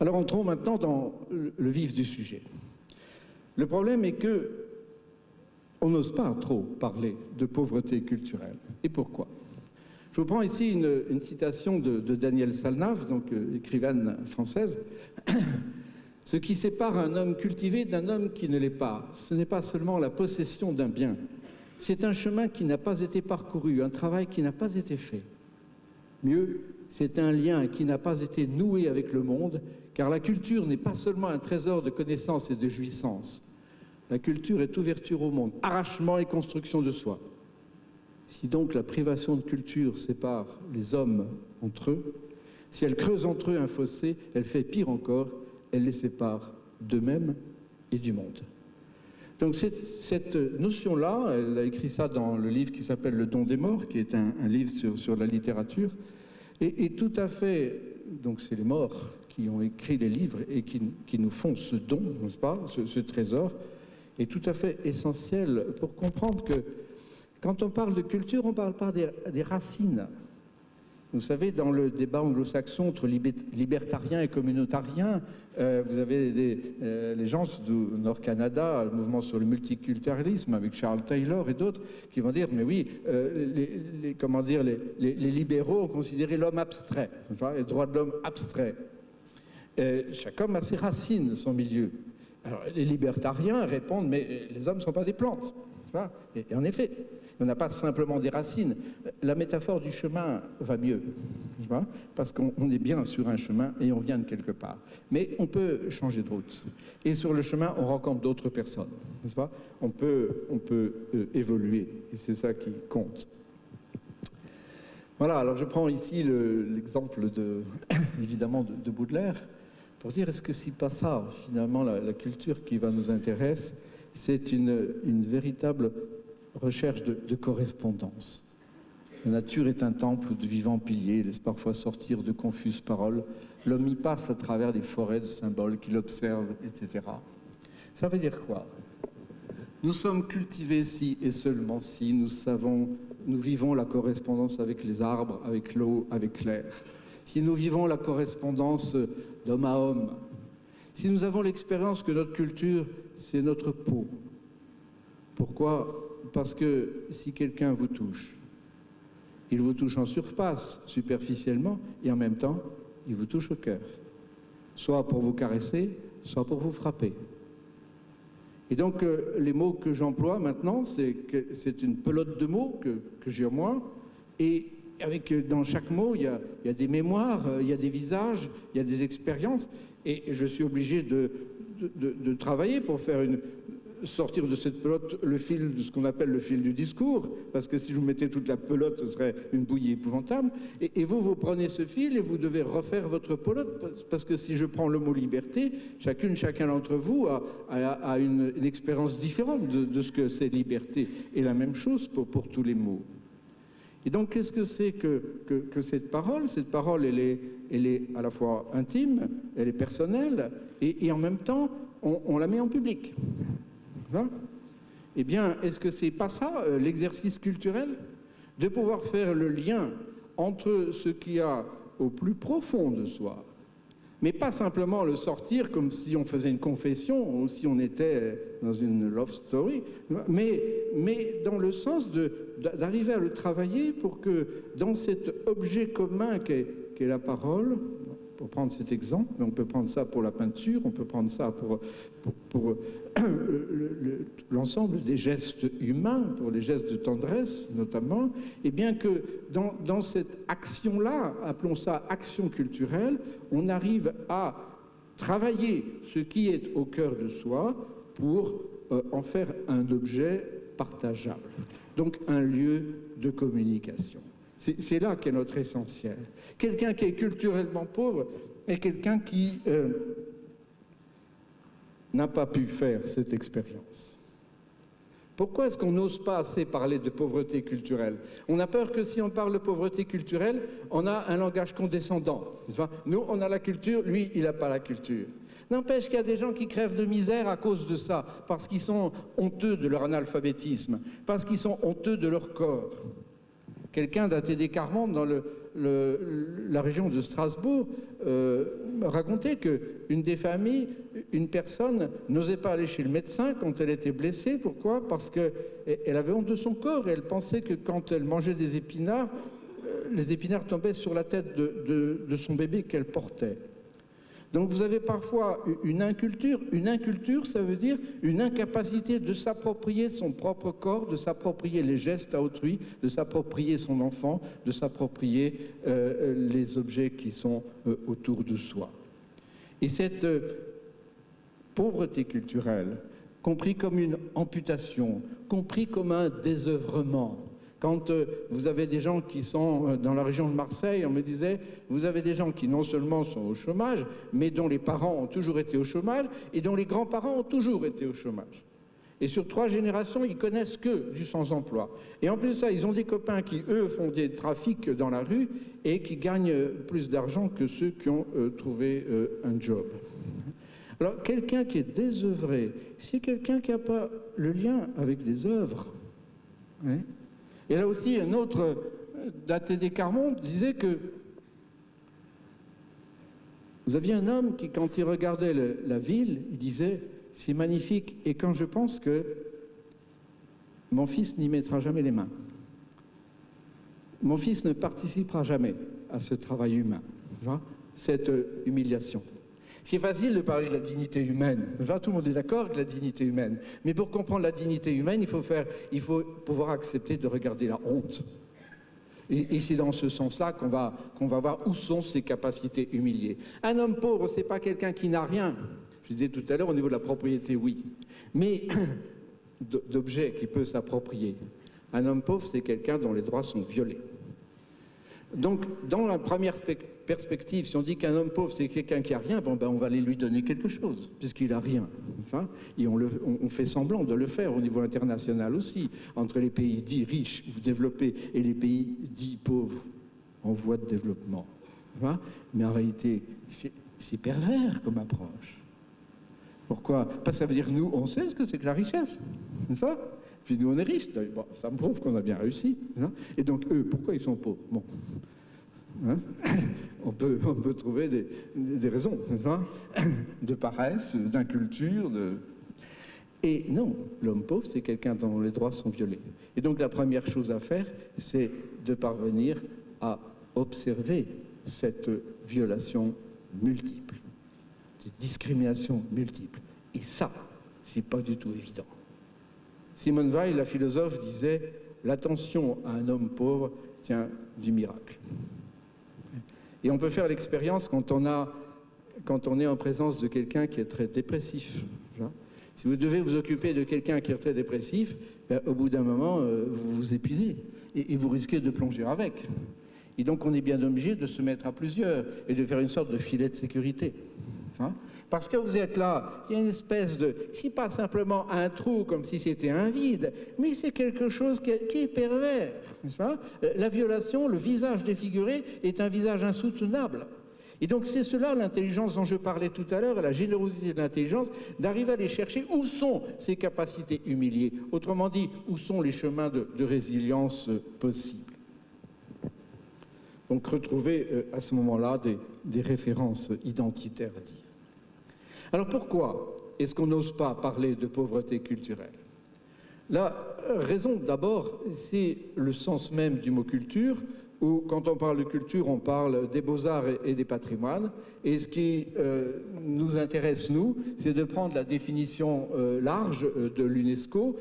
Alors entrons maintenant dans le vif du sujet. Le problème est que on n'ose pas trop parler de pauvreté culturelle. Et pourquoi? Je vous prends ici une citation de Danielle Salnave, donc écrivaine française. Ce qui sépare un homme cultivé d'un homme qui ne l'est pas, ce n'est pas seulement la possession d'un bien, c'est un chemin qui n'a pas été parcouru, un travail qui n'a pas été fait. Mieux, c'est un lien qui n'a pas été noué avec le monde, car la culture n'est pas seulement un trésor de connaissances et de jouissances. La culture est ouverture au monde, arrachement et construction de soi. Si donc la privation de culture sépare les hommes entre eux, si elle creuse entre eux un fossé, elle fait pire encore, elle les sépare d'eux-mêmes et du monde. Donc cette notion-là, elle a écrit ça dans le livre qui s'appelle Le don des morts, qui est un livre sur la littérature, et tout à fait, donc c'est les morts qui ont écrit les livres et qui nous font ce don, n'est-ce pas, ce trésor, est tout à fait essentiel pour comprendre que quand on parle de culture, on ne parle pas des racines. Vous savez, dans le débat anglo-saxon entre libertariens et communautariens, vous avez les gens du Nord-Canada, le mouvement sur le multiculturalisme avec Charles Taylor et d'autres, qui vont dire, mais oui, les libéraux ont considéré l'homme abstrait, les droits de l'homme abstrait. Chaque homme a ses racines, son milieu. Alors, les libertariens répondent, mais les hommes ne sont pas des plantes. Et en effet, on n'a pas simplement des racines. La métaphore du chemin va mieux, parce qu'on est bien sur un chemin et on vient de quelque part. Mais on peut changer de route. Et sur le chemin, on rencontre d'autres personnes, n'est-ce pas? On peut évoluer, et c'est ça qui compte. Voilà, alors je prends ici l'exemple évidemment de Baudelaire, pour dire, est-ce que c'est pas ça, finalement, la culture qui va nous intéresser? C'est une véritable recherche de correspondance. La nature est un temple de vivants piliers, laisse parfois sortir de confuses paroles. L'homme y passe à travers des forêts de symboles qu'il observe, etc. Ça veut dire quoi? Nous sommes cultivés si et seulement si nous vivons la correspondance avec les arbres, avec l'eau, avec l'air. Si nous vivons la correspondance d'homme à homme, si nous avons l'expérience que notre culture, c'est notre peau. Pourquoi? Parce que si quelqu'un vous touche, il vous touche en surface, superficiellement, et en même temps, il vous touche au cœur. Soit pour vous caresser, soit pour vous frapper. Et donc, les mots que j'emploie maintenant, c'est une pelote de mots que j'ai en moi, et dans chaque mot, il y a des mémoires, il y a des visages, il y a des expériences, et je suis obligé de travailler pour sortir de cette pelote le fil de ce qu'on appelle le fil du discours, parce que si je vous mettais toute la pelote, ce serait une bouillie épouvantable, et vous prenez ce fil et vous devez refaire votre pelote, parce que si je prends le mot liberté, chacun d'entre vous a une expérience différente de ce que c'est liberté, et la même chose pour tous les mots. Et donc, qu'est-ce que c'est que cette parole? Cette parole, elle est à la fois intime, elle est personnelle, et en même temps, on la met en public. Hein? Eh bien, est-ce que c'est pas ça, l'exercice culturel? De pouvoir faire le lien entre ce qu'il y a au plus profond de soi, mais pas simplement le sortir comme si on faisait une confession ou si on était dans une love story, mais dans le sens d'arriver à le travailler pour que dans cet objet commun qu'est la parole, pour prendre cet exemple, on peut prendre ça pour la peinture, on peut prendre ça pour l'ensemble des gestes humains, pour les gestes de tendresse notamment, et bien que dans cette action-là, appelons ça action culturelle, on arrive à travailler ce qui est au cœur de soi pour en faire un objet partageable, donc un lieu de communication. C'est là qu'est notre essentiel. Quelqu'un qui est culturellement pauvre est quelqu'un qui n'a pas pu faire cette expérience. Pourquoi est-ce qu'on n'ose pas assez parler de pauvreté culturelle? On a peur que si on parle de pauvreté culturelle, on a un langage condescendant. Nous, on a la culture, lui, il n'a pas la culture. N'empêche qu'il y a des gens qui crèvent de misère à cause de ça, parce qu'ils sont honteux de leur analphabétisme, parce qu'ils sont honteux de leur corps. Quelqu'un d'A.T.D. Carmonde, la région de Strasbourg racontait qu'une des familles, une personne n'osait pas aller chez le médecin quand elle était blessée. Pourquoi? Parce qu'elle avait honte de son corps et elle pensait que quand elle mangeait des épinards, les épinards tombaient sur la tête de son bébé qu'elle portait. Donc vous avez parfois une inculture. Une inculture, ça veut dire une incapacité de s'approprier son propre corps, de s'approprier les gestes à autrui, de s'approprier son enfant, de s'approprier les objets qui sont autour de soi. Et cette pauvreté culturelle, compris comme une amputation, compris comme un désœuvrement. Quand vous avez des gens qui sont dans la région de Marseille, on me disait, vous avez des gens qui non seulement sont au chômage, mais dont les parents ont toujours été au chômage et dont les grands-parents ont toujours été au chômage. Et sur 3 générations, ils connaissent que du sans-emploi. Et en plus de ça, ils ont des copains qui, eux, font des trafics dans la rue et qui gagnent plus d'argent que ceux qui ont trouvé un job. Alors, quelqu'un qui est désœuvré, c'est quelqu'un qui n'a pas le lien avec des œuvres. Hein? Et là aussi, un autre d'A.T.D. Carmon disait que vous aviez un homme qui, quand il regardait la ville, il disait « c'est magnifique » et quand je pense que mon fils n'y mettra jamais les mains, mon fils ne participera jamais à ce travail humain, cette humiliation. C'est facile de parler de la dignité humaine. Tout le monde est d'accord avec la dignité humaine. Mais pour comprendre la dignité humaine, il faut pouvoir accepter de regarder la honte. Et c'est dans ce sens-là qu'on va voir où sont ses capacités humiliées. Un homme pauvre, ce n'est pas quelqu'un qui n'a rien. Je disais tout à l'heure, au niveau de la propriété, oui. Mais d'objets qu'il peut s'approprier. Un homme pauvre, c'est quelqu'un dont les droits sont violés. Donc, dans la première perspective, si on dit qu'un homme pauvre, c'est quelqu'un qui n'a rien, bon, ben, on va aller lui donner quelque chose, puisqu'il n'a rien. Enfin, et on fait semblant de le faire au niveau international aussi, entre les pays dits riches ou développés et les pays dits pauvres, en voie de développement. Enfin, mais en réalité, c'est pervers comme approche. Pourquoi? Parce que ça veut dire nous, on sait ce que c'est que la richesse, n'est-ce pas? Puis nous, on est riches. Bon, ça me prouve qu'on a bien réussi. Hein? Et donc, eux, pourquoi ils sont pauvres? Bon. Hein? On peut trouver des raisons, n'est-ce pas? De paresse, d'inculture. Et non, l'homme pauvre, c'est quelqu'un dont les droits sont violés. Et donc, la première chose à faire, c'est de parvenir à observer cette violation multiple, cette discrimination multiple. Et ça, c'est pas du tout évident. Simone Weil, la philosophe, disait « L'attention à un homme pauvre tient du miracle ». Et on peut faire l'expérience quand on est en présence de quelqu'un qui est très dépressif. Si vous devez vous occuper de quelqu'un qui est très dépressif, ben, au bout d'un moment, vous vous épuisez et vous risquez de plonger avec. Et donc on est bien obligé de se mettre à plusieurs et de faire une sorte de filet de sécurité. Parce que vous êtes là, il y a une espèce de... C'est pas simplement un trou comme si c'était un vide, mais c'est quelque chose qui est pervers, n'est-ce pas? La violation, le visage défiguré est un visage insoutenable. Et donc c'est cela l'intelligence dont je parlais tout à l'heure, la générosité de l'intelligence, d'arriver à aller chercher où sont ces capacités humiliées. Autrement dit, où sont les chemins de résilience possibles. Donc retrouver à ce moment-là des références identitaires à dire. Alors pourquoi est-ce qu'on n'ose pas parler de pauvreté culturelle? La raison d'abord, c'est le sens même du mot culture, où quand on parle de culture, on parle des beaux-arts et des patrimoines. Et ce qui nous intéresse, nous, c'est de prendre la définition large de l'UNESCO,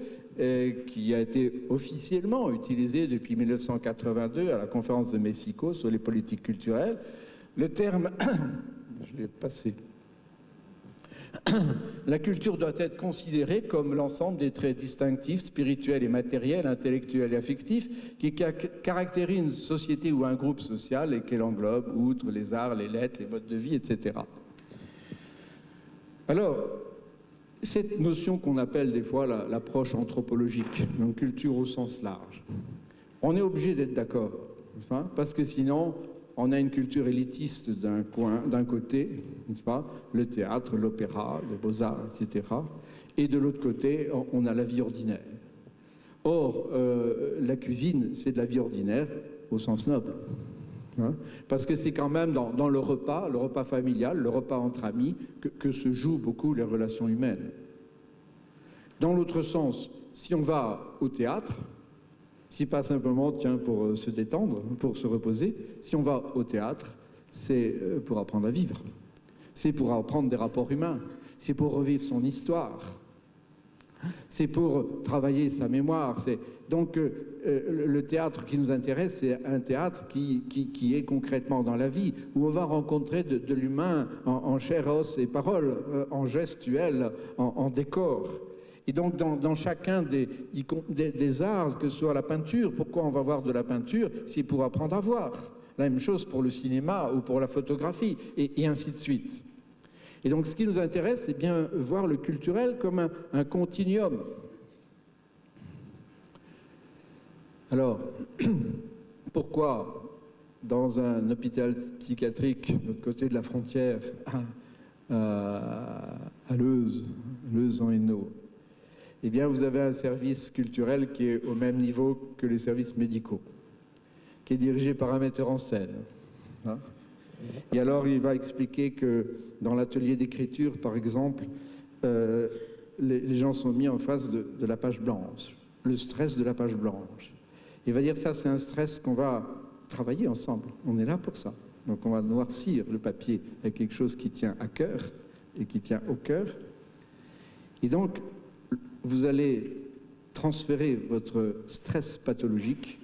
qui a été officiellement utilisée depuis 1982 à la conférence de Mexico sur les politiques culturelles. Le terme, je l'ai passé. La culture doit être considérée comme l'ensemble des traits distinctifs, spirituels et matériels, intellectuels et affectifs qui caractérisent une société ou un groupe social et qu'elle englobe, outre les arts, les lettres, les modes de vie, etc. Alors, cette notion qu'on appelle des fois l'approche anthropologique, donc culture au sens large, on est obligé d'être d'accord, parce que sinon... On a une culture élitiste d'un côté, n'est-ce pas, le théâtre, l'opéra, les beaux-arts, etc. Et de l'autre côté, on a la vie ordinaire. Or, la cuisine, c'est de la vie ordinaire au sens noble. Hein, parce que c'est quand même dans le repas familial, le repas entre amis, que se jouent beaucoup les relations humaines. Dans l'autre sens, si on va au théâtre, si pas simplement, tiens, pour se détendre, pour se reposer, si on va au théâtre, c'est pour apprendre à vivre. C'est pour apprendre des rapports humains. C'est pour revivre son histoire. C'est pour travailler sa mémoire. Donc, le théâtre qui nous intéresse, c'est un théâtre qui est concrètement dans la vie, où on va rencontrer de l'humain en chair, os et parole, en gestuel, en décor. Et donc, dans chacun des arts, que ce soit la peinture, pourquoi on va voir de la peinture? C'est pour apprendre à voir. La même chose pour le cinéma ou pour la photographie, et ainsi de suite. Et donc, ce qui nous intéresse, c'est bien voir le culturel comme un continuum. Alors, pourquoi, dans un hôpital psychiatrique, de l'autre côté de la frontière, à Leuze en Hainaut, eh bien, vous avez un service culturel qui est au même niveau que les services médicaux, qui est dirigé par un metteur en scène. Hein? Et alors, il va expliquer que dans l'atelier d'écriture, par exemple, les gens sont mis en face de la page blanche, le stress de la page blanche. Il va dire ça, c'est un stress qu'on va travailler ensemble. On est là pour ça. Donc, on va noircir le papier avec quelque chose qui tient à cœur et qui tient au cœur. Et donc, vous allez transférer votre stress pathologique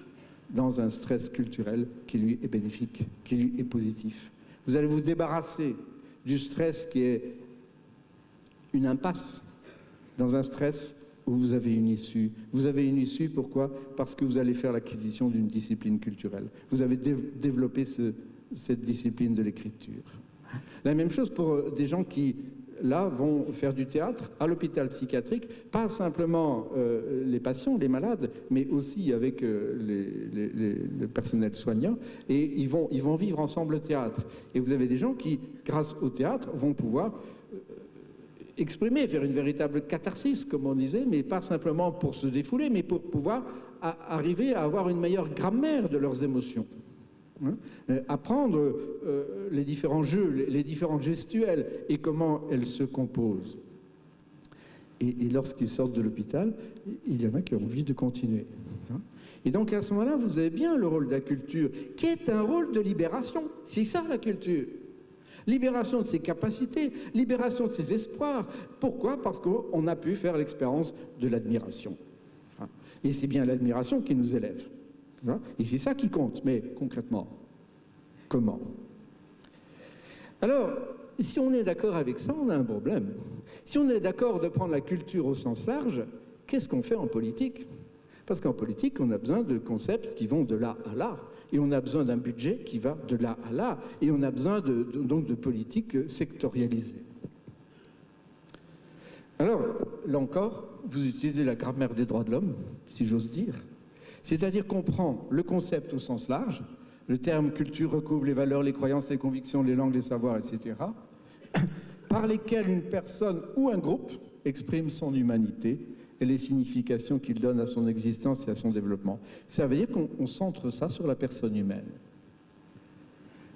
dans un stress culturel qui lui est bénéfique, qui lui est positif. Vous allez vous débarrasser du stress qui est une impasse dans un stress où vous avez une issue. Vous avez une issue, pourquoi? Parce que vous allez faire l'acquisition d'une discipline culturelle. Vous avez développé cette discipline de l'écriture. La même chose pour des gens qui, là, vont faire du théâtre à l'hôpital psychiatrique, pas simplement les patients, les malades, mais aussi avec le personnel soignant, et ils vont vivre ensemble le théâtre. Et vous avez des gens qui, grâce au théâtre, vont pouvoir exprimer, faire une véritable catharsis, comme on disait, mais pas simplement pour se défouler, mais pour pouvoir arriver à avoir une meilleure grammaire de leurs émotions. Apprendre les différents jeux, les différentes gestuelles et comment elles se composent. Et lorsqu'ils sortent de l'hôpital, il y en a qui ont envie de continuer. Et donc à ce moment-là, vous avez bien le rôle de la culture, qui est un rôle de libération. C'est ça la culture. Libération de ses capacités, libération de ses espoirs. Pourquoi? Parce qu'on a pu faire l'expérience de l'admiration. Et c'est bien l'admiration qui nous élève. Et c'est ça qui compte, mais concrètement, comment? Alors, si on est d'accord avec ça, on a un problème. Si on est d'accord de prendre la culture au sens large, qu'est-ce qu'on fait en politique? Parce qu'en politique, on a besoin de concepts qui vont de là à là, et on a besoin d'un budget qui va de là à là, et on a besoin donc de politiques sectorialisées. Alors, là encore, vous utilisez la grammaire des droits de l'homme, si j'ose dire. C'est-à-dire qu'on prend le concept au sens large, le terme culture recouvre les valeurs, les croyances, les convictions, les langues, les savoirs, etc., par lesquels une personne ou un groupe exprime son humanité et les significations qu'il donne à son existence et à son développement. Ça veut dire qu'on centre ça sur la personne humaine.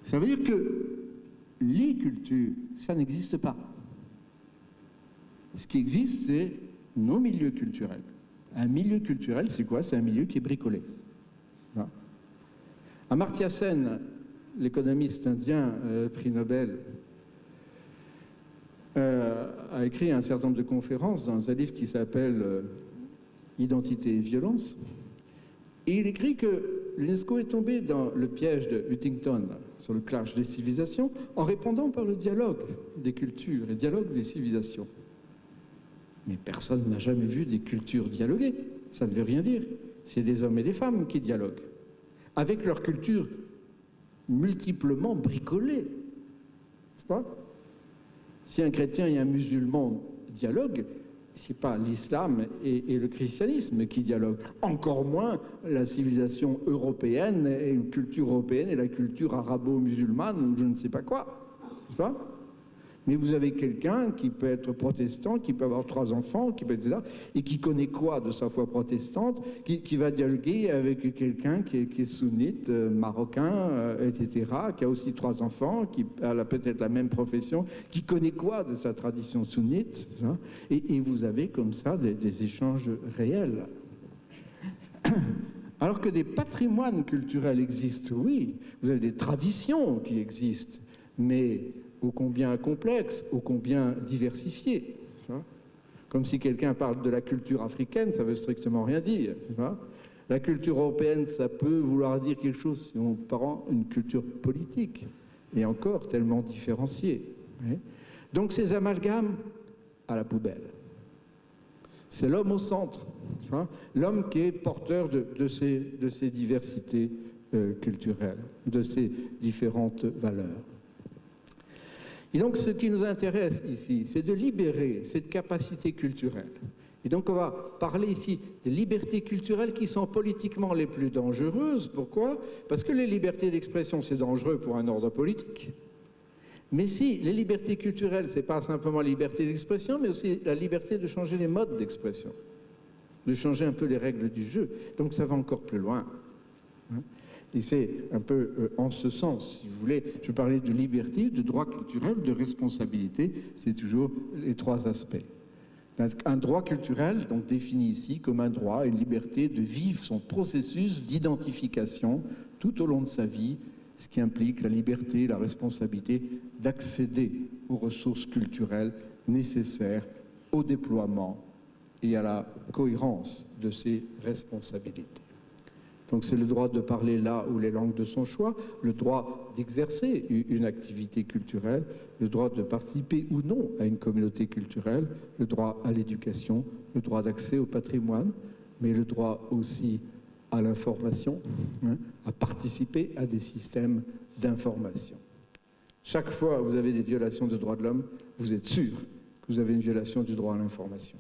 Ça veut dire que les cultures, ça n'existe pas. Ce qui existe, c'est nos milieux culturels. Un milieu culturel, c'est quoi? C'est un milieu qui est bricolé. Voilà. Amartya Sen, l'économiste indien, prix Nobel, a écrit un certain nombre de conférences dans un livre qui s'appelle Identité et violence. Et il écrit que l'UNESCO est tombé dans le piège de Huntington sur le clash des civilisations en répondant par le dialogue des cultures et dialogue des civilisations. Mais personne n'a jamais vu des cultures dialoguer. Ça ne veut rien dire. C'est des hommes et des femmes qui dialoguent, avec leur culture multiplement bricolée. C'est pas? Si un chrétien et un musulman dialoguent, ce n'est pas l'islam et le christianisme qui dialoguent. Encore moins la civilisation européenne et une culture européenne et la culture arabo-musulmane ou je ne sais pas quoi. C'est pas? Mais vous avez quelqu'un qui peut être protestant, qui peut avoir 3 enfants, qui peut être là, et qui connaît quoi de sa foi protestante, qui va dialoguer avec quelqu'un qui est sunnite, marocain, etc., qui a aussi 3 enfants, qui a peut-être la même profession, qui connaît quoi de sa tradition sunnite, hein, et vous avez comme ça des échanges réels. Alors que des patrimoines culturels existent, oui, vous avez des traditions qui existent, mais ô combien complexes, ô combien diversifiées. Comme si quelqu'un parle de la culture africaine, ça ne veut strictement rien dire. La culture européenne, ça peut vouloir dire quelque chose si on prend une culture politique, et encore tellement différenciée. Donc ces amalgames, à la poubelle. C'est l'homme au centre, l'homme qui est porteur de ces diversités culturelles, de ces différentes valeurs. Et donc, ce qui nous intéresse ici, c'est de libérer cette capacité culturelle. Et donc, on va parler ici des libertés culturelles qui sont politiquement les plus dangereuses. Pourquoi? Parce que les libertés d'expression, c'est dangereux pour un ordre politique. Mais si les libertés culturelles, ce n'est pas simplement la liberté d'expression, mais aussi la liberté de changer les modes d'expression, de changer un peu les règles du jeu. Donc, ça va encore plus loin. Et c'est un peu en ce sens, si vous voulez, je parlais de liberté, de droit culturel, de responsabilité, c'est toujours les 3 aspects. Un droit culturel, donc défini ici comme un droit, une liberté de vivre son processus d'identification tout au long de sa vie, ce qui implique la liberté, la responsabilité d'accéder aux ressources culturelles nécessaires au déploiement et à la cohérence de ses responsabilités. Donc c'est le droit de parler là ou les langues de son choix, le droit d'exercer une activité culturelle, le droit de participer ou non à une communauté culturelle, le droit à l'éducation, le droit d'accès au patrimoine, mais le droit aussi à l'information, à participer à des systèmes d'information. Chaque fois que vous avez des violations de droits de l'homme, vous êtes sûr que vous avez une violation du droit à l'information.